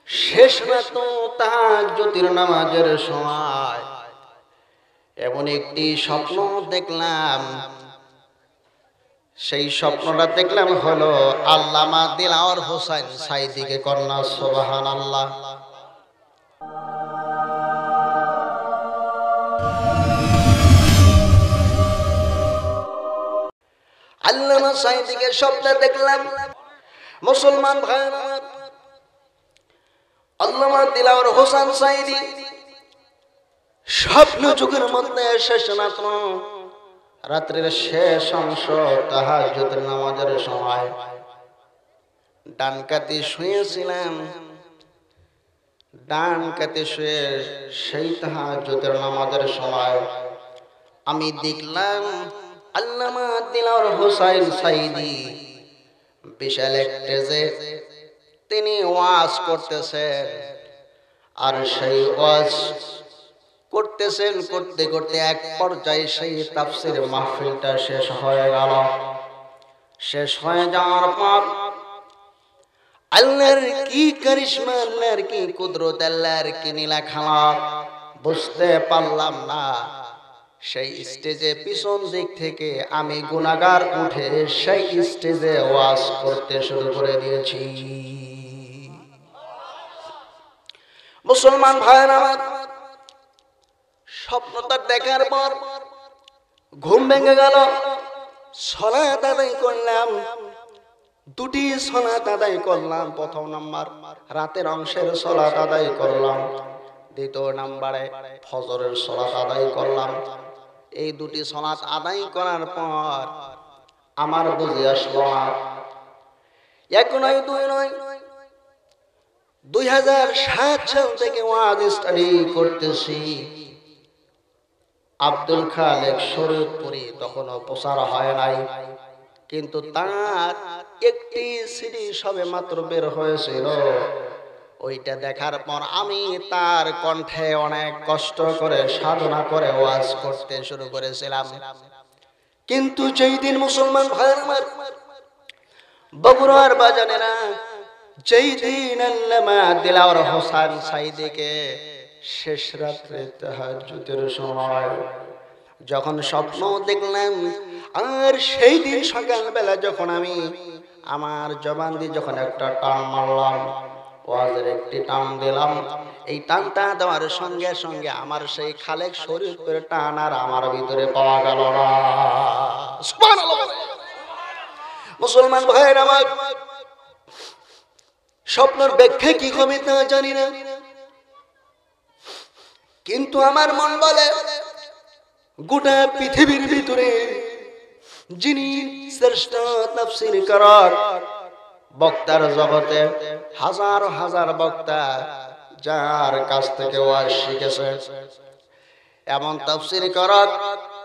শেষ রাত তাহাজ্জুদের নামাজের সময় এমন একটি স্বপ্ন দেখলাম। সেই স্বপ্নটা দেখলাম হলো আল্লামা দিলওয়ার হোসেন সাঈদীকে কন্যা। সুবহানাল্লাহ। আল্লামা সাঈদীকে স্বপ্নে দেখলাম। মুসলমান ভাইরা আমার, আল্লামা দিলওয়ার হোসেন সাঈদী স্বপ্ন যুগের মধ্যে শেষ রাত্রের শেষ অংশ তাহাজ্জুদের নামাজের সময় ডান কাতে শুয়েছিলাম। ডান কাতে শুয়ে সেই তাহাজ্জুদের নামাজের সময় আমি দেখলাম আল্লামা দিলওয়ার হোসেন সাঈদী বিশাল এক স্টেজে তিনি ওয়াজ করতেছেন। আর সেই ওয়াজ করতেছেন করতে করতে এক পর্যায়ে সেই তাফসীর মাহফিলটা শেষ হয়ে গেল। শেষ হয়ে যাওয়ার পর আল্লাহর কি কারিশমা, আল্লাহর কি কুদরত, আল্লাহর কি নীলা খেলা বুঝতে পারলাম না। সেই স্টেজে পিছন দিক থেকে আমি গুনাহগার উঠে সেই স্টেজে ওয়াজ করতে শুরু করে দিয়েছি। মুসলমান ভাইরা আমার, স্বপ্নটা দেখার পর ঘুম ভেঙে গেল। সালাত আদায় করলাম, দুটি সালাত আদায় করলাম। প্রথম নাম্বার রাতের অংশের সালাত আদায় করলাম, দ্বিতীয় নম্বরে ফজরের সালাত আদায় করলাম। এই দুটি সালাত আদায় করার পর আমার বুঝে আসলো না, এক নয় দুই নয়, 2007 সাল থেকে ওয়াজ স্টাডি করতেছি। আব্দুল খালেক শরীয়তপুরী তখনও প্রচার হয় নাই, কিন্তু তার একটি সিডি সবে মাত্র বের হয়েছিল। ওইটা দেখার পর আমি তার কণ্ঠে অনেক কষ্ট করে সাধনা করে ওয়াজ করতে শুরু করেছিলাম। কিন্তু যেই দিন মুসলমান ভাইয়ের আমার, বগুড়ার বাজানেরা, যেই দিন আল্লামা দিলওয়ার হোসেন সাঈদীকে শেষ রাত্রে তাহাজ্জুদের সময় যখন স্বপ্ন দেখলাম, আর সেই দিন সকালবেলা যখন আমি আমার জবান দিয়ে যখন একটা টান মারলাম, ওয়াজের একটি টান দিলাম, এই টানটা দেওয়ার সঙ্গে সঙ্গে আমার সেই খালেক শরীয়তপুরের টান আর আমার ভিতরে পাওয়া গেল না। সুবহানাল্লাহ। মুসলমান ভাইয়ের আমার, স্বপ্নের ব্যাখ্যা কি হবে তা জানি না, কিন্তু আমার মন বলে গোটা পৃথিবীর ভিতরে যিনি শ্রেষ্ঠ তাফসীর কারক, বক্তার জগতে হাজার হাজার বক্তা যার কাছ থেকে ওয়াজ শিখেছে, এমন তাফসীর কারক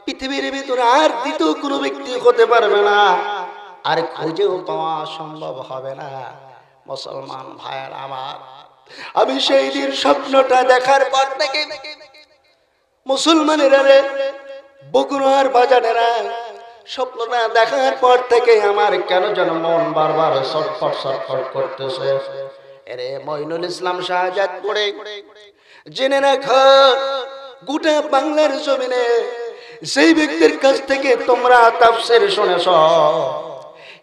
পৃথিবীর ভিতরে আর দ্বিতীয় কোনো ব্যক্তি হতে পারবে না, আর খুঁজেও পাওয়া সম্ভব হবে না। মুসলমান ভাইয়ের আমার, আমি সেই দিন স্বপ্নটা দেখার পর থেকে মুসলমানেরা, বগুড়ার বাজানেরা, স্বপ্নটা দেখার পর থেকে আমার কেন যেন মন বারবার ছটফট ছটফট করতেছে। এরে মঈনুল ইসলাম শাহজাদপুরে জেনে রাখো, গোটা বাংলার জমিনে সেই ব্যক্তির কাছ থেকে তোমরা তাফসীর শুনেছ,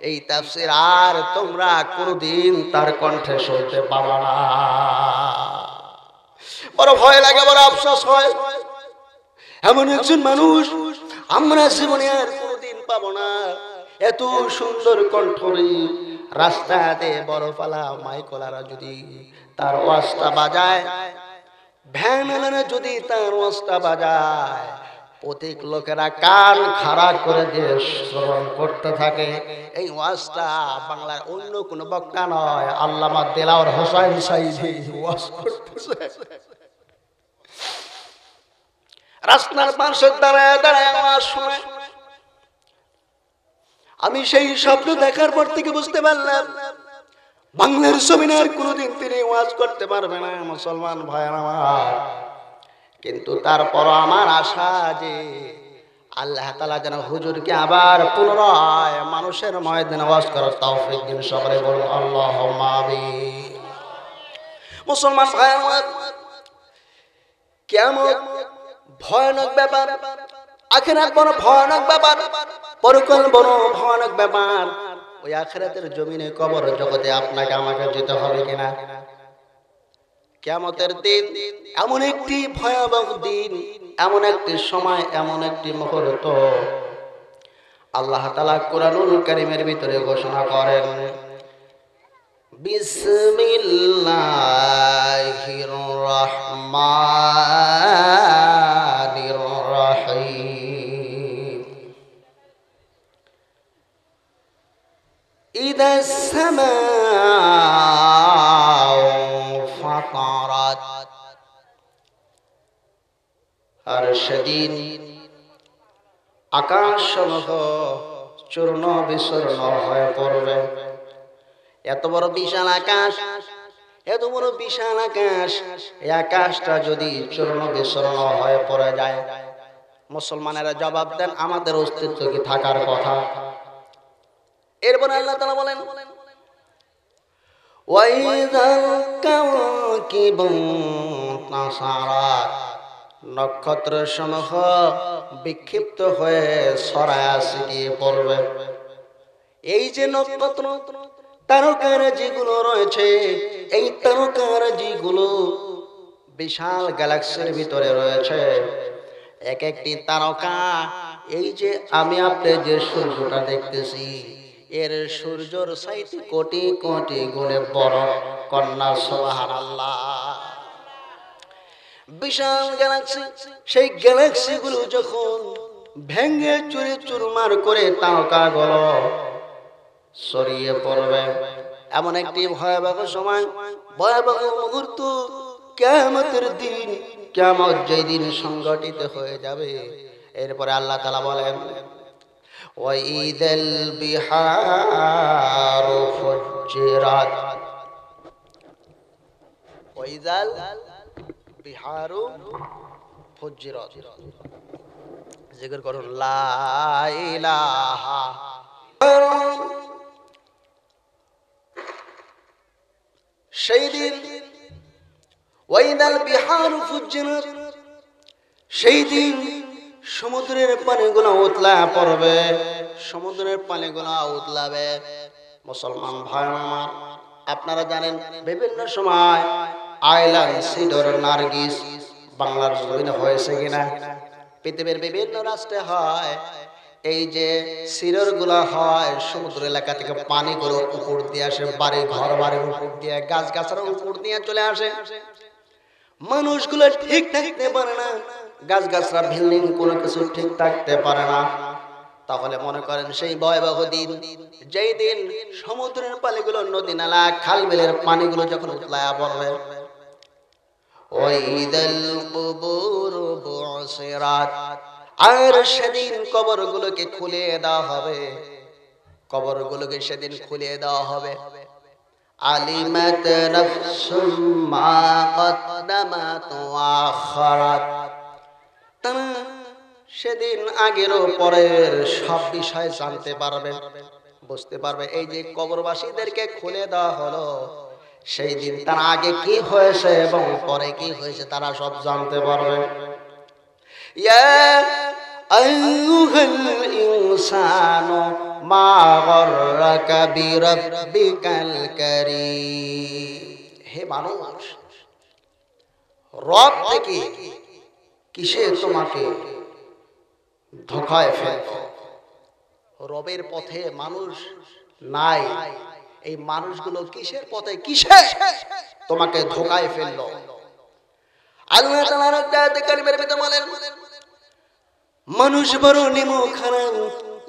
এই তাফসীর আর তোমরা কোনদিন তার কণ্ঠে শুনতে পাবা না। বড় ভয় লাগে, বড় আফসোস হয়, এমন একজন মানুষ আমরা জীবনে আর কোনদিন পাবো না। এত সুন্দর কণ্ঠরে রাস্তাতে বড় পালা মাইকলারা যদি তার ওয়াজটা বাজায়, ভ্যানওয়ালারা যদি তার ওয়াজটা বাজায়, প্রত্যেক লোকেরা কান খাড়া করে দিয়ে শ্রবণ করতে থাকে। এই ওয়াজটা বাংলার অন্য কোন বক্তা নয়, আল্লামা দিলওয়ার হোসেন সাঈদী ওয়াজ করতেছে। রাস্তার পাশে দাঁড়ায় দাঁড়ায় আওয়াজ শুনে আমি সেই স্বপ্ন দেখার পর থেকে বুঝতে পারলাম বাংলার জমিনে আর কোনোদিন তিনি ওয়াজ করতে পারবে না। মুসলমান ভাইরা আমার, কিন্তু তারপর আমার আশা যে আল্লাহ তাআলা যেন হুজুরকে আবার পুনরায় মানুষের ময়দানে ওয়াজ করার তৌফিক দিন। সকলে বলুন আল্লাহুম্মা আমিন। মুসলমান ভাই আমার, কিয়ামত ভয়ানক ব্যাপার, আখিরাত বড় ভয়ানক ব্যাপার, পরকাল বড় ভয়ানক ব্যাপার। ওই আখিরাতের জমিনে কবর জগতে আপনাকে আমাকে যেতে হবে কিনা? কিয়ামতের দিন এমন একটি ভয়াবহ দিন, এমন একটি সময়, এমন একটি মুহূর্ত আল্লাহ তাআলা কোরআনুল কারীমের ভিতরে ঘোষণা করেন, বিসমিল্লাহির রহমানির রহিম। ইদাস সামাউ ফাতারাত। আর সেদিন আকাশ সমূহ চূর্ণ বিচূর্ণ হয়ে পড়বে। এত বড় বিশাল আকাশ, এত বড় বিশাল আকাশ, এই আকাশটা যদি চূর্ণ বিচূর্ণ হয়ে পড়ে যায়, মুসলমানেরা জবাব দেন, আমাদের অস্তিত্ব কি থাকার কথা? এরপর আল্লাহ তাআলা বলেন, ওয়াইযাল কাওয়াকিবু তাসারাত। নক্ষত্র সমূহ বিক্ষিপ্ত হয়ে ছড়ায় ছিটিয়ে পড়বে। এই যে নক্ষত্র তারকারাজিগুলো রয়েছে, এই তারকারাজিগুলো বিশাল গ্যালাক্সির ভিতরে রয়েছে। এক একটি তারকা, এই যে আমি আপনি যে সূর্যটা দেখতেছি, এর সূর্যর চাইতে কোটি কোটি গুণে বড়। কন্যা সুবহানাল্লাহ। বিশাল গ্যালাক্সি, সেই গ্যালাক্সি গুলো যখন ভেঙে চুরে চুরমার করে তারকাগুলো ছড়িয়ে পড়বে, এমন একটি ভয়াবহ সময়, ভয়াবহ মুহূর্ত, কিয়ামতের দিন। কিয়ামত যেই দিন সংগঠিত হয়ে যাবে, এরপরে আল্লাহ তাআলা বলেন, ওয়াইদাল বিহারু ফুজ্জিরাত। ওয়াইদাল বিহারু ফুজ্জিরাত। জিকির করুন, লা ইলাহা। সেই দিন ওয়াইদাল বিহারু ফুজ্জিরাত, সেই দিন সমুদ্রের পানিগুলো উতলা পড়বে, সমুদ্রের পানিগুলো উতলাবে। মুসলমান ভাই আমার, আপনারা জানেন বিভিন্ন সময় আইলান সিডর নার্গিস বাংলার জমিনে হয়েছে কিনা? পৃথিবীর বিভিন্ন রাষ্ট্রে হয়। এই যে সিডর গুলা হয়, সমুদ্র এলাকা থেকে পানিগুলো উপর দিয়ে আসে, বাড়ি ঘর বাড়ির উপর দিয়ে, গাছ গাছার উপর দিয়ে চলে আসে। মানুষগুলো ঠিক থাকতে পারে না, গাছ গাছরা বিল্ডিং কোনো কিছু ঠিক থাকতে পারে না। তাহলে মনে করেন সেই ভয়াবহ দিন, যেই দিন সমুদ্রের পানিগুলো, নদী নালা খাল বিলের পানিগুলো যখন উতলায়া পড়বে। ওয়াইদাল কুবুরু বুসিরাত। আর সেদিন কবরগুলোকে খুলে দেওয়া হবে, কবরগুলোকে সেদিন খুলে দেওয়া হবে। আলিমাত নাফসুম মা কদ্দামাত ওয়া আখারাত। সেদিন আগের ও পরের সব বিষয় জানতে পারবে, বুঝতে পারবে। এই যে কবরবাসীদেরকে খুলে দেওয়া হলো, সেই দিন তার আগে কি হয়েছে এবং পরে কি হয়েছে তারা সব জানতে পারবে। ইয়া আইয়ুহাল ইনসানু মা গররাকা বিরাব্বিকাল কারীম। হে মানুষ, রব থেকে কিসে তোমাকে ধোঁকায় ফেলবে? রবের পথে মানুষ নাই, এই মানুষগুলো কিসের পথে, কিসে তোমাকে ধোঁকায় ফেললো? আল্লাহ তাআলা আয়াতে কারিমের ভিতরে বলেন, মানুষ বড় নিমক হারাম,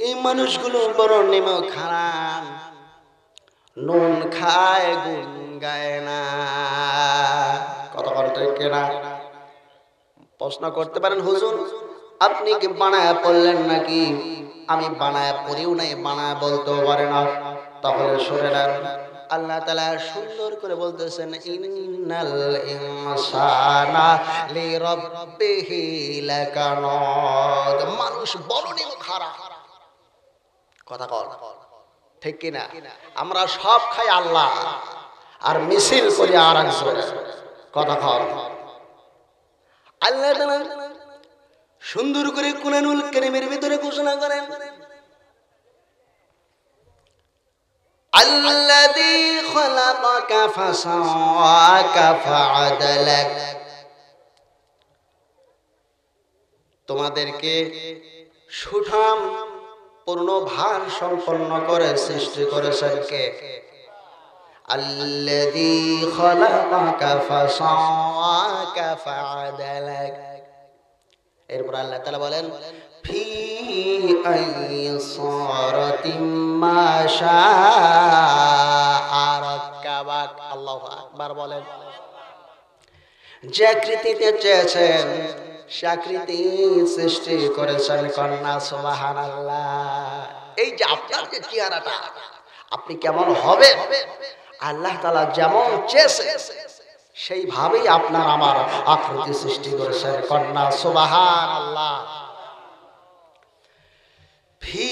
এই মানুষগুলো বড় নিমক হারাম, নুন খায় গুণ গায় না। কতক্ষণ ঠিক না? প্রশ্ন করতে পারেন, হুজুর আপনি কি বানায়া পড়লেন নাকি? আমি বানায়া পড়িও নাই, বানায়া বলতেও পারে না। তাহলে শুনে নেন, আল্লাহ তাআলা সুন্দর করে বলতেছেন, ইন্নাল ইনসানা লিরাব্বিহি লাকানুদ। মানুষ বড় নিমক হারাম। কথা কর ঠিক কিনা? আমরা সব খাই আল্লাহ আর মিছিল করি আর একজনের। কথা কর। আল্লাহ তাআলা সুন্দর করে কুরআনুল কারীমের ভিতরে ঘোষণা করেন, আল্লাযী খালাকাকা ফাসাওয়াকা ফাআদালাক, তোমাদেরকে সুঠাম পূর্ণ ভার সম্পন্ন করে সৃষ্টি করেছেন কে? আল্লাযী খালাকাকা ফাসাওয়াকা ফাআদালাক। এরপর আল্লাহ তাআলা বলেন, ফি আইয়ি সূরাতিন মা শাআ রাক্কাবাক। আল্লাহু আকবার বলেন। যে আকৃতিতে চেয়েছেন সে আকৃতি সৃষ্টি করেছেন, কন্যা সুবহানাল্লাহ। এই যে আপনার যে চেহারাটা, আপনি কেমন হবে, আল্লাহ তাআলা যেমন চেয়েছে সেইভাবেই আপনার আমার আকৃতি সৃষ্টি করেছেন, কন্যা সুবহানাল্লাহ। ফি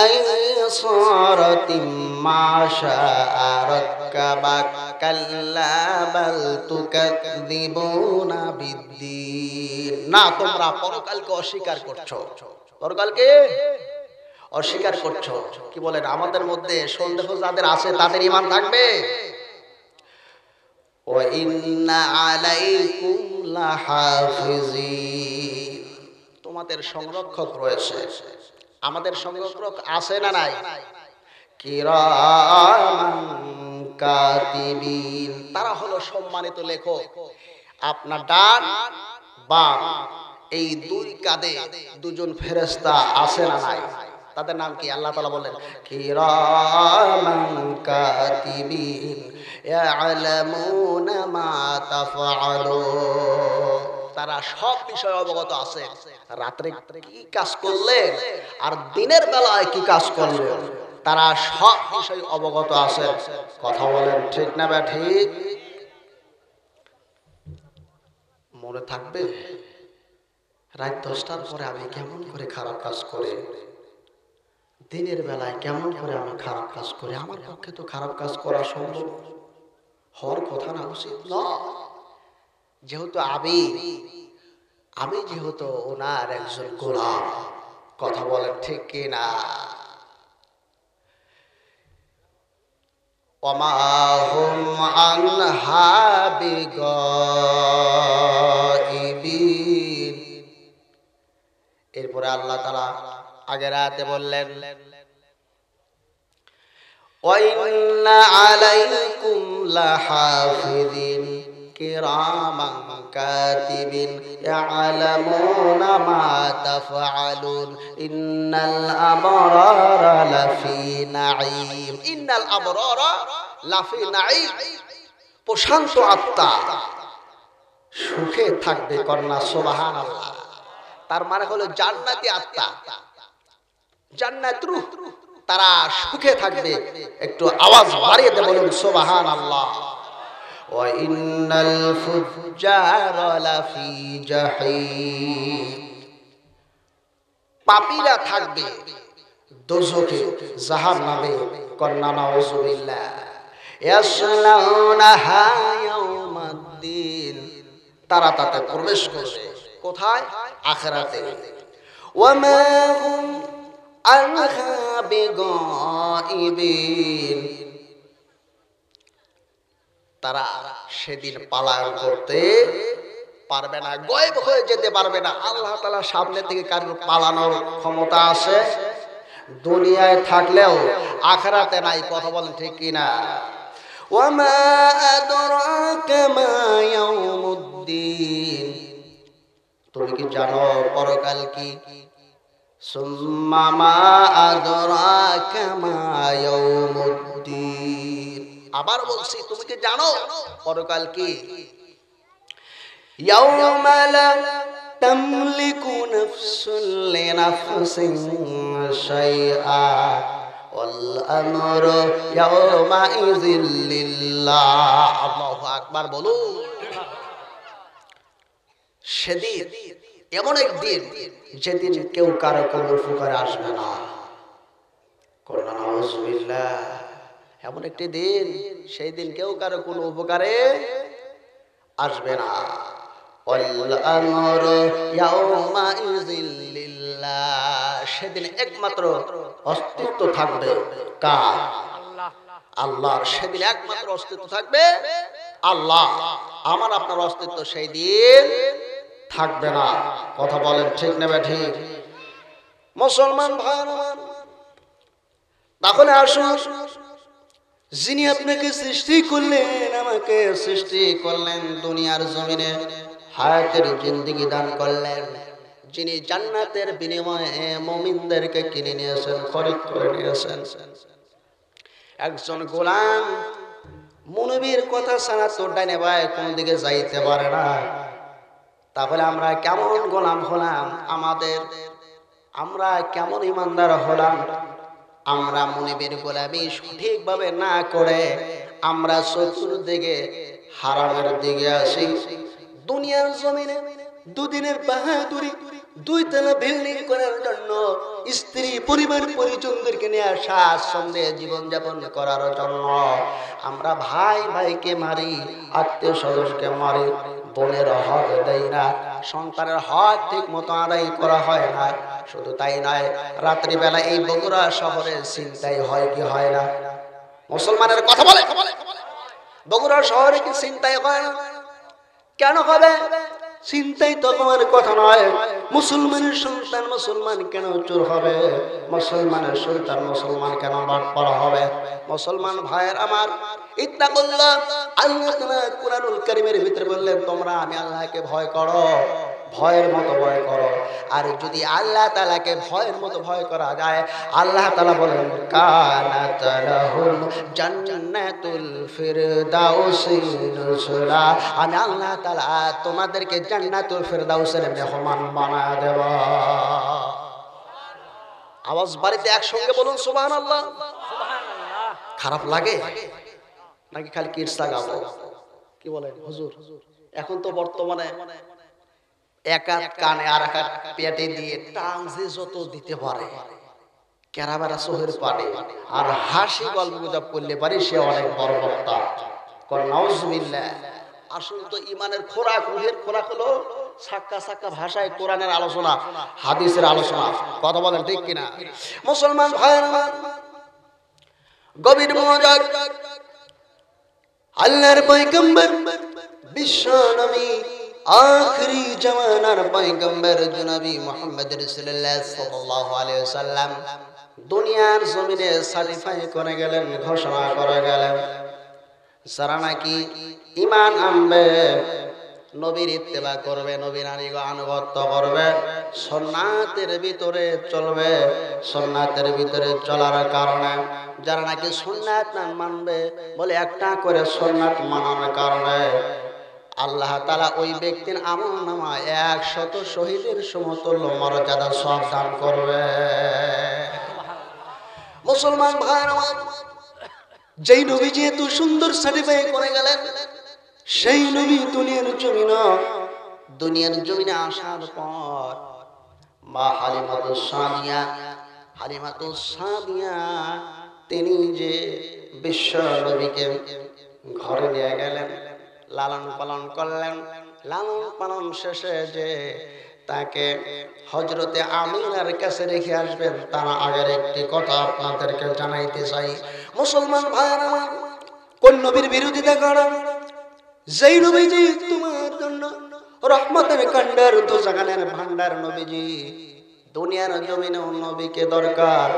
আইয়ি সূরাতিন মা শাআ রাক্কাবাক কাল্লা বাল তুকাযযিবুনা বিদ্দীন। না, তোমরা পরকালকে অস্বীকার করছো, পরকালকে অস্বীকার করছো। কি বলেন, আমাদের মধ্যে সন্দেহ যাদের আছে তাদের ঈমান থাকবে? ওয়া ইন্না আলাইকুম লাহাফিজিন, তোমাদের সংরক্ষক রয়েছে। আমাদের সংরক্ষক আছে না নাই? কিরামান কাতিবিন, তারা হলো সম্মানিত লেখক। আপনার ডান বাম এই দুই কাঁধে দুজন ফেরেশতা আছে না নাই? তাদের নাম কি? আল্লাহ তাআলা বলেন, কিরামান কাতিবিন ইয়ালামুনা মা তাফআলুন, তারা সব বিষয়ে অবগত আছে। রাত্রে কি কাজ করলেন আর দিনের বেলায় কি কাজ করলেন, তারা সব বিষয় অবগত আছে। কথা বলেন ঠিক না বা ঠিক? মনে থাকবে রাত 10টার পরে আমি কেমন করে খারাপ কাজ করে, দিনের বেলায় কেমন করে আমি খারাপ কাজ করি। আমার পক্ষে তো খারাপ কাজ করা সম্ভব হওয়ার কথা না, উচিত না। যেহেতু আমি যেহেতু ওনার একজন গোলাম। কথা বলেন ঠিক কিনা? ওমা হুম আনহা বিগাইবিন। এরপরে আল্লাহ তাআলা আগের আয়াতে বললেন, ওয়া ইন্না আলাইকুম লাহাফিজিন কিরামান কাতিবিন ইয়ালামুনা মা তাফআলুন ইন্নাল আবরারা লাফি নাঈম। ইন্নাল আবরারা লাফি নাঈম, প্রশান্ত আত্মা সুখে থাকবে, কন্যা সুবহানাল্লাহ। তার মানে হলো জান্নাতি আত্মা, জান্নাত রূহ, তারা সুখে থাকবে। একটু আওয়াজ বাড়িয়ে দিয়ে বলুন সুবহানাল্লাহ। ওয়া ইন্নাল ফুজ্জারা লাফি জাহিম, পাপীরা থাকবে দোজখে, জাহান্নামে, কন্যা নাউযুবিল্লাহ। ইয়াসলাউনাহা ইয়াউমাদ্দিন, তারা তাতে প্রবেশ করবে। কোথায়? আখিরাতে। ওয়া মা হুম আনহা বিগাইবিন, তারা সেদিন পালায়ন করতে পারবে না, গায়েব হয়ে যেতে পারবে না। আল্লাহ তাআলা সামনে থেকে কারোর পালানোর ক্ষমতা আছে? দুনিয়ায় থাকলেও আখিরাতে নাই। কথা বলেন ঠিক কিনা? ওয়া মা আদরাকা মা ইয়াউমুদ্দিন, তুমি কি জানো পরকাল কি? সুম্মা মা আদরাকা মা ইয়াউমুদ্দিন, আবার বলছি, তুমি কি জানো পরকাল কি? ইয়াউমা লা তামলিকু নাফসুন লিনাফসিন শাইআ ওয়াল আমরু ইয়াউমা ইযিল লিল্লাহ। আল্লাহু আকবার বলুন। সেদিন এমন এক দিন যেদিন কেউ কারো কোনো উপকারে আসবে না। কন্যা নাউযুবিল্লাহ। এমন একটি দিন, সেই দিন কেউ কারো কোনো উপকারে আসবে না। ওয়াল আমরু ইয়াউমাইযিল লিল্লাহ, সেদিন একমাত্র অস্তিত্ব থাকবে কার? আল্লাহর। সেদিন একমাত্র অস্তিত্ব থাকবে আল্লাহ। আমার আপনার অস্তিত্ব সেই দিন থাকবে না। কথা বলেন ঠিক নেবে ঠিক? মুসলমান ভাই আমার, তাহলে আসুন, যিনি আপনাকে সৃষ্টি করলেন, আমাকে সৃষ্টি করলেন দুনিয়ার জমিনে, হায়াতের জিন্দেগি দান করলেন, যিনি জান্নাতের বিনিময়ে মুমিনদেরকে কিনে নিয়েছেন, খরিদ করে নিয়েছেন, একজন গোলাম মুনবীর কথা ছাড়া তো ডাইনে বায়ে কোন দিকে যাইতে পারে না। তাহলে আমরা কেমন গোলাম হলাম? আমরা কেমন ইমানদার হলাম? আমরা মুনিবের গোলামি সঠিকভাবে না করে আমরা চতুর্দিকে হারামের দিকে আসি। দুনিয়ার জমিনে দুদিনের বাহাদুরি, 2 তলা বিল্ডিং করার জন্য স্ত্রী পরিবার পরিজনদেরকে নিয়ে স্বাচ্ছন্দ্যে জীবনযাপন করার জন্য আমরা ভাই ভাইকে মারি, আত্মীয় স্বজনকে মারি, বোনের হক দেয় না, সন্তানের হক ঠিক মতো আদায় করা হয় না। শুধু তাই নয়, রাত্রিবেলা এই বগুড়া শহরে ছিনতাই হয় কি হয় না? মুসলমানের কথা বলে, বগুড়া শহরে কি ছিনতাই হয় না? কেন হবে? চিন্তাই তো তোমার কথা নয়। মুসলমানের সন্তান মুসলমান কেন চোর হবে? মুসলমানের সন্তান মুসলমান কেন বাটপাড়া হবে? মুসলমান ভাইয়ের আমার, ইত্তাকুল্লাহ, আল্লাহ তাআলা কুরআনুল কারীমের ভিতরে বললেন, তোমরা আমি আল্লাহকে ভয় করো, ভয়ের মতো ভয় করো। আর যদি আল্লাহ তাআলাকে ভয়ের মতো ভয় করা যায়, আল্লাহ তাআলা বলেন, কানাত লাহুম জান্নাতুল ফিরদাউসি নুজুলা, আমি আল্লাহ তাআলা তোমাদেরকে জান্নাতুল ফিরদাউসের মেহমান বানায় দেব। আওয়াজ বাড়িতে একসঙ্গে বলুন সুবহানাল্লাহ। খারাপ লাগে নাকি খালি কিরসা গাবো? কি বলেন হুজুর? এখন তো বর্তমানে এক হাত কানে আর এক হাত পেটে দিয়ে টান যে যত দিতে পারে, কেরাবেরা সোহের পারে, আর হাসি গল্প গুজব করলে পারি, সে অনেক বড় বক্তা। নাউজুবিল্লাহ। আসলে তো ইমানের খোরাক, রুহের খোরাক হলো সাক্কা সাক্কা ভাষায় কোরআনের আলোচনা, হাদিসের আলোচনা। কথা বলেন ঠিক কিনা? মুসলমান ভাইয়ের আমার, গভীর মনোযোগ। আল্লাহর পয়গম্বর, বিশ্ব নবী, আখরি জামানার পয়গম্বর জনাবি মুহাম্মদ রাসূলুল্লাহ সাল্লাল্লাহু আলাইহি ওয়াসাল্লাম দুনিয়ার জমিনে সার্টিফাই করে গেলেন, ঘোষণা করে গেলেন, যারা নাকি ঈমান আনবে, নবীর ইত্তেবা করবে, নবীর আনুগত্য করবে, সুন্নাতের ভিতরে চলবে, সুন্নাতের ভিতরে চলার কারণে যারা নাকি সুন্নাত না মানবে, বলে একটা করে সুন্নাত মানার কারণে আল্লাহ তাআলা ওই ব্যক্তির আমলনামায় 100 শহীদের সমতুল্য মর্যাদা সওয়াব দান করবে। মুসলমান ভাইরা আমার, যেই নবী এত সুন্দর সার্টিফাই করে গেলেন, সেই নবী দুনিয়ার জমিনে আসার পর মা হালিমাতুস সাদিয়া তিনি যে বিশ্ব নবীকে ঘরে নিয়ে গেলেন, লালন পালন করলেন। লালন পালন শেষে যে তাকে হযরতে আমিনার কাছে রেখে আসবেন, তার আগের একটি কথা আপনাদেরকে জানাইতে চাই। মুসলমান ভাইরা আমার, কোন নবীর বিরোধিতা করা? যেই নবীজি তোমার জন্য রহমতের কান্ডার, দোজাখানের ভান্ডার নবীজি, দুনিয়ার জমিনে নবীকে দরকার,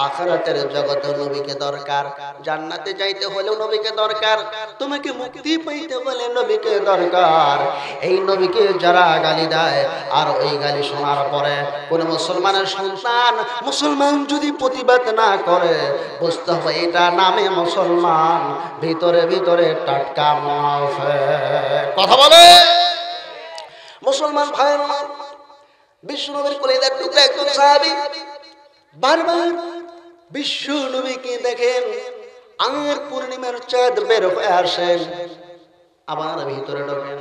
আখিরাতের জগতে নবীকে দরকার, জান্নাতে যাইতে হলেও নবীকে দরকার, তোমাকে মুক্তি পাইতে হলে নবীকে দরকার। এই নবীকে যারা গালি দেয়, আর ওই গালি শোনার পরে কোন মুসলমানের সন্তান, মুসলমান যদি প্রতিবাদ না করে, বুঝতে হবে এটা নামে মুসলমান, ভিতরে ভিতরে টাটকা মুনাফিক। কথা বলে মুসলমান ভাইয়ের আমার, বিশ্ব নবীর কলিজার টুকরা একজন সাহাবী বারবার বিশ্ব নবীকে দেখেন, আর পূর্ণিমার চাঁদ বের হয়ে আসেন, আবার ভিতরে ঢোকেন,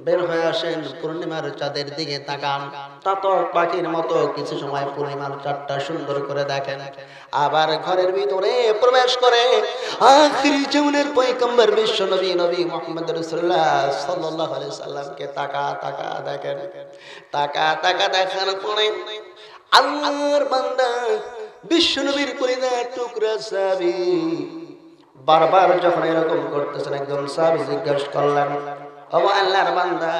বের হয়ে আসেন, পূর্ণিমার চাঁদের দিকে তাকান, চাতক পাখির মতো কিছু সময় পূর্ণিমার চাঁদটা সুন্দর করে দেখেন, আবার ঘরের ভিতরে প্রবেশ করে আখিরি জামানের পয়গম্বর বিশ্ব নবী নবী মুহাম্মদ রাসূলুল্লাহ সাল্লাল্লাহু আলাইহি সাল্লামকে তাকা তাকা দেখেন। তাকা তাকা দেখার পরে আল্লাহর বান্দা বিশ্ব নবীর কলিজার টুকরা সাহাবী বারবার যখন এরকম করতেছেন, একজন সাহাবী জিজ্ঞাসা করলেন, ও আল্লাহর বান্দা,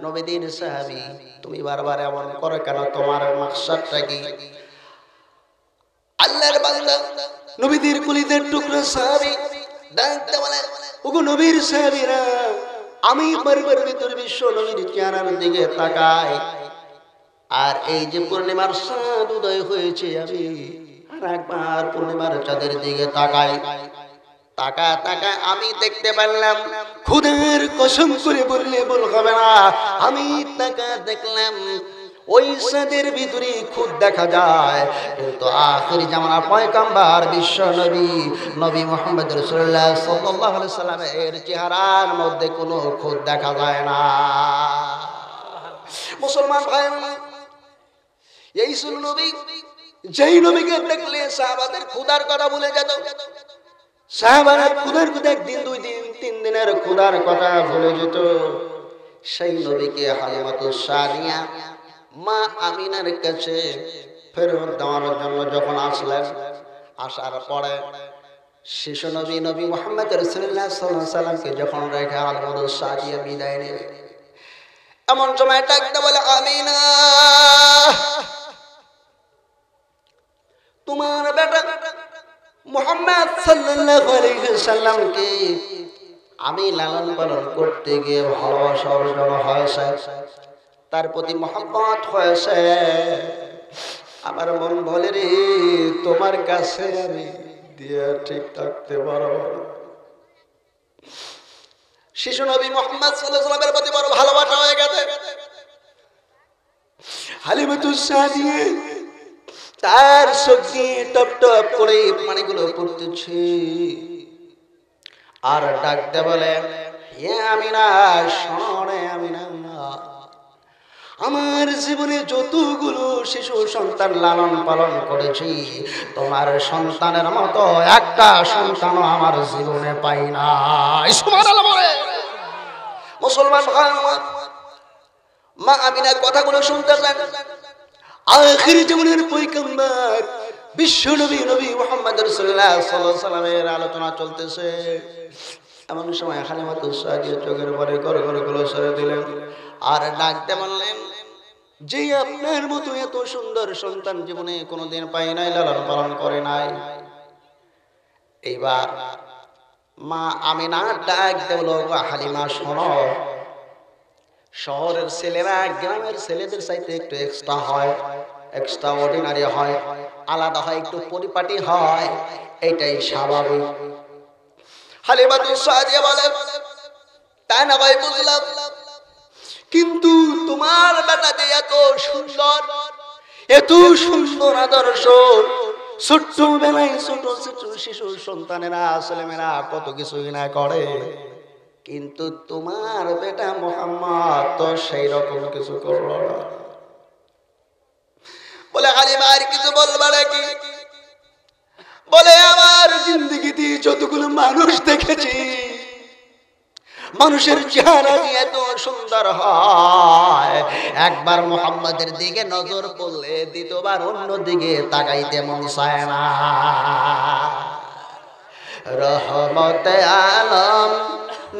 নবীদের সাহাবী, তুমি বারবার এমন করো কেন? তোমার মাকসাদটা কি? আল্লাহর বান্দা নবীদের কলিজার টুকরা সাহাবী ডাকতে বলে, ওগো নবীর সাহাবীরা, আমি বারবার ভিতর বিশ্ব নবীর চেহারার দিকে তাকাই, আর এই যে পূর্ণিমার চাঁদ উদয় হয়েছে, আমি আর একবার পূর্ণিমার চাঁদের দিকে তাকাই, তাকা তাকা আমি দেখতে পারলাম, খুদের কসম করে বললে ভুল হবে না, আমি তাকা দেখলাম ওই চাঁদের ভিতরে খুদ দেখা যায়, কিন্তু আখিরি জামানার পয়গম্বর বিশ্ব নবী নবী মুহাম্মদ রাসূলুল্লাহ সাল্লাল্লাহু আলাইহি সাল্লামের চেহারার মধ্যে কোনো খুদ দেখা যায় না। মুসলমান ভাই, এই ছিল নবী, যেই নবীকে দেখলে সাহাবাদের ক্ষুধার কথা ভুলে যেত। সাহাবারা ক্ষুধার কথা, একদিন দুই দিন তিন দিনের ক্ষুধার কথা ভুলে যেত। সেই নবীকে হালিমাতুস সাদিয়া মা আমিনার কাছে ফেরত দেওয়ার জন্য যখন আসলেন, আসার পরে শিশু নবী নবী মুহাম্মদ রাসূলুল্লাহ সাল্লাল্লাহু আলাইহি সাল্লামকে যখন রেখে হালিমাতুস সাদিয়া বিদায় নেবে, এমন সময় ডাকতে বলে, আমিনা, তোমার বেটা মুহাম্মদ সাল্লাল্লাহু আলাইহি সাল্লামকে আমি লালন পালন করতে গিয়ে ভালোবাসা অর্জন হয়েছে, তার প্রতি মহব্বত হয়েছে, আমার মন বলে রে তোমার কাছে আমি দিয়ে ঠিক থাকতে পারবো না। শিশু নবী মুহাম্মদ সাল্লাল্লাহু আলাইহি সাল্লামের প্রতি বড় ভালোবাসা হয়ে গেছে। হালিমাতুস সাদিয়া তার চোখ দিয়ে টপ টপ করে পানিগুলো পড়তেছে, আর ডাকতে বলে, হে আমিনা, শোনে আমিনা, আমার জীবনে যতগুলো শিশু সন্তান লালন পালন করেছি, তোমার সন্তানের মতো একটা সন্তানও আমার জীবনে পাই না। সুবহানাল্লাহ বলে। মুসলমান ভাই, মা আমিনা কথাগুলো শুনতেছেন। আখির জীবনের পয়গম্বর বিশ্ব নবী নবী মুহাম্মদ রাসূলুল্লাহ সাল্লাল্লাহু আলাইহি সাল্লামের আলোচনা চলতেছে। এমন সময় হালিমাতুস সাদিয়া চোখের পরে গড় গড় গুলো ছেড়ে দিলেন, আর ডাকতে বললেন, যে আপনার মতো এত সুন্দর সন্তান জীবনে কোনোদিন পাই নাই, লালন পালন করে নাই। এইবার মা আমিনা ডাকতে বলল, হালিমা শোনো, শহরের ছেলেরা গ্রামের ছেলেদের চাইতে একটু এক্সট্রা হয়, এক্সট্রা অর্ডিনারি হয়, আলাদা হয়, একটু পরিপাটি হয়, এটাই স্বাভাবিক। হালিমাতুস সাদিয়া বলে, তাই না ভাই, বুঝলাম, কিন্তু তোমার বেটা যে এত সুন্দর, এত সুন্দর আদর্শ, ছোট্ট বেলায় ছোট ছোট শিশু সন্তানেরা ছেলেমেয়েরা কত কিছুই না করে, কিন্তু তোমার বেটা মুহাম্মদ তো সেই রকম কিছু করলো না। বলে, হালিমা আর কিছু বলবা নাকি? বলে, আমার জিন্দগিতে যতগুলো মানুষ দেখেছি, মানুষের চেহারা এত সুন্দর হয়, একবার মুহাম্মাদের দিকে নজর পড়লে দ্বিতীয়বার অন্য দিকে তাকাইতে মন চায় না। রহমতে আলম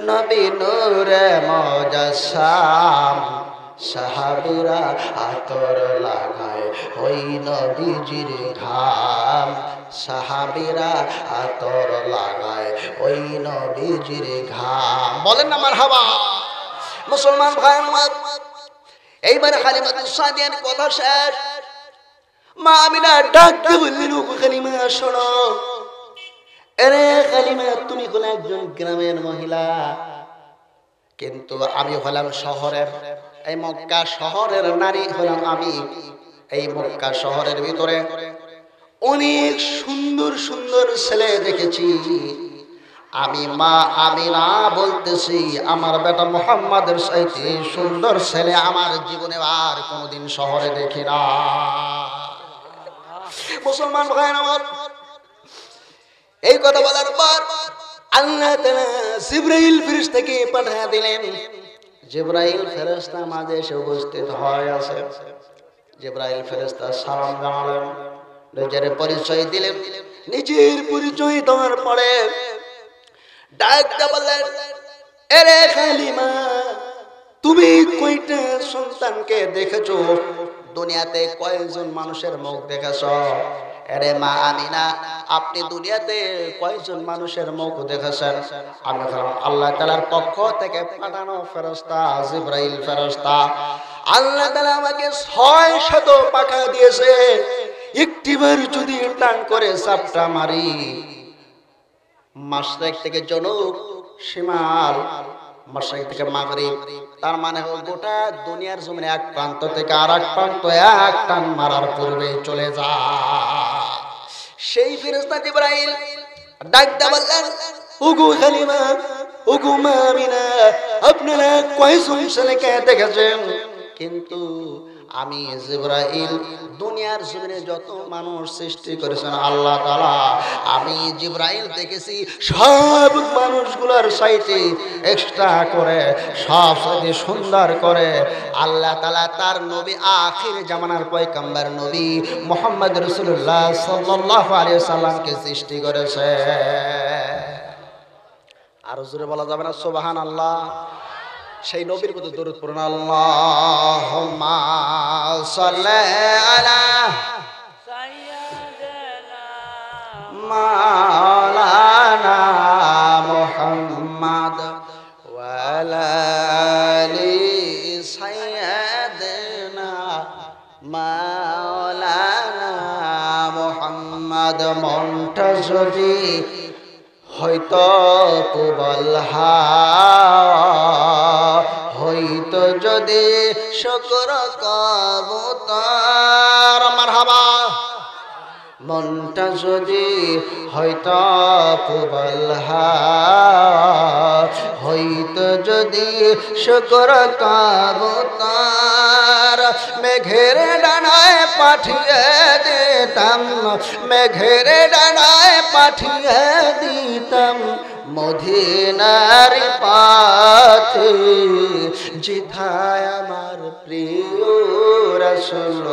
নবী নূরে মুজাসসাম, সাহাবীরা আতর লাগায় ওই নবীজির ঘাম, সাহাবীরা আতর লাগায় ওই নবীজির ঘাম। বলেন না মারহাবা। মুসলমান ভাই আমার, এইবার হালিমাতুস সাদিয়ার কথা শেষ। মা আমিনা ডাকতে বললেন, ও হালিমা শোনো, আরে হালিমা, তুমি কোন একজন গ্রামের মহিলা, কিন্তু আমি হলাম শহরের, এই মক্কা শহরের নারী হলাম আমি। এই মক্কা শহরের ভিতরে অনেক সুন্দর সুন্দর ছেলে দেখেছি, আমি মা আমিনা বলতেছি আমার বেটা মুহাম্মাদের চাইতে সুন্দর ছেলে আমার জীবনে আর কোনোদিন শহরে দেখি না। মুসলমান ভাইরা আমার, এই কথা বলার পর আল্লাহ তাআলা জিবরাইল ফেরেশতাকে পাঠিয়ে দিলেন। জিবরাইল ফেরেশতা মাঝে এসে উপস্থিত হয়ে আছে। জিবরাইল ফেরেশতা সালাম জানালেন, নিজের পরিচয় দিলেন। নিজের পরিচয় দেওয়ার পরে ডাক দিয়ে বললেন, এরে খালিমা, তুমি কয়টা সন্তানকে দেখেছো? দুনিয়াতে কয়জন মানুষের মুখ দেখেছো? আরে মা আমিনা, আপনি দুনিয়াতে কয়জন মানুষের মুখ দেখেছেন? আমি বললাম, আল্লাহ তাআলার পক্ষ থেকে পাঠানো ফেরেশতা জিবরাইল ফেরেশতা। আল্লাহ তাআলা আমাকে 600 পাখা দিয়েছে। একটিবার যদি টান করে চাপটা মারি, মাশরিক থেকে জনুব, শিমাল, মাশরিক থেকে মাগরিব, তার মানে হলো গোটা দুনিয়ার জমিনে এক প্রান্ত থেকে আরেক প্রান্ত এক টান মারার পূর্বে চলে যায়। সেই ফেরেশতা জিবরাইল ডাক দিয়ে বললেন, ওগো খালিমা, ওগো মা আমিনা, আপনারা কয়জন ছেলেকে দেখেছেন? কিন্তু আমি জিবরাইল দুনিয়ার জমিনে যত মানুষ সৃষ্টি করেছেন আল্লাহ তাআলা, আমি জিবরাইল দেখেছি সব মানুষগুলোর চাইতে এক্সট্রা করে, সব চাইতে সুন্দর করে আল্লাহ তাআলা তার নবী আখির জামানার পয়গম্বর নবী মুহাম্মদ রাসূলুল্লাহ সাল্লাল্লাহু আলাইহি সাল্লামকে সৃষ্টি করেছে। আর জোরে বলা যাবে না সুবহানাল্লাহ? সেই নবীর প্রতি দরুদ পড়ুন, আল্লাহুম্মা সাল্লি আলা সাইয়্যিদিনা মাওলানা মুহাম্মদ ওয়া আলা আলি সাইয়্যিদিনা মাওলানা মুহাম্মদ। মনটা যদি হয়তো প্রবল হইতো যদি শুকর কবুতর, মারহাবা। মনটা যদি হয়তো প্রবল হইতো যদি শুকর কবুতর, মেঘের ডানায় পাঠিয়ে দিতাম, মেঘের ডানায় পাঠিয়ে দিতাম মদিনার পথে, যেথায় আমার প্রিয় রাসূল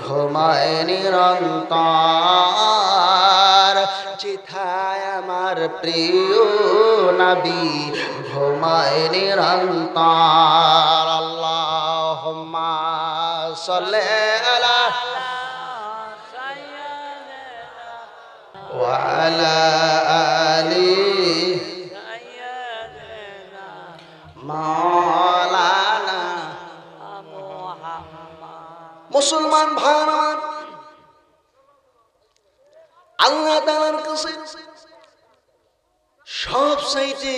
ঘুমায় নিরন্তর, যেথায় আমার প্রিয় নবী ঘুমায় নিরন্তর। আল্লাহুম্মা সাল্লি আলা ওয়া আলা আলি মাওলানা মুহাম্মদ। মুসলমান ভাইরা, আল্লাহ তাআলার কাছে সবচাইতে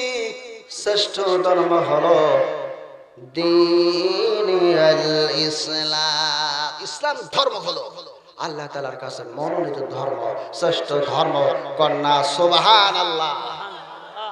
শ্রেষ্ঠ ধর্ম হলো দ্বীন আল ইসলাম। ইসলাম ধর্ম হলো আল্লাহ তাআলার কাছে মনোনীত ধর্ম, শ্রেষ্ঠ ধর্ম। কন্যা সুবহানাল্লাহ।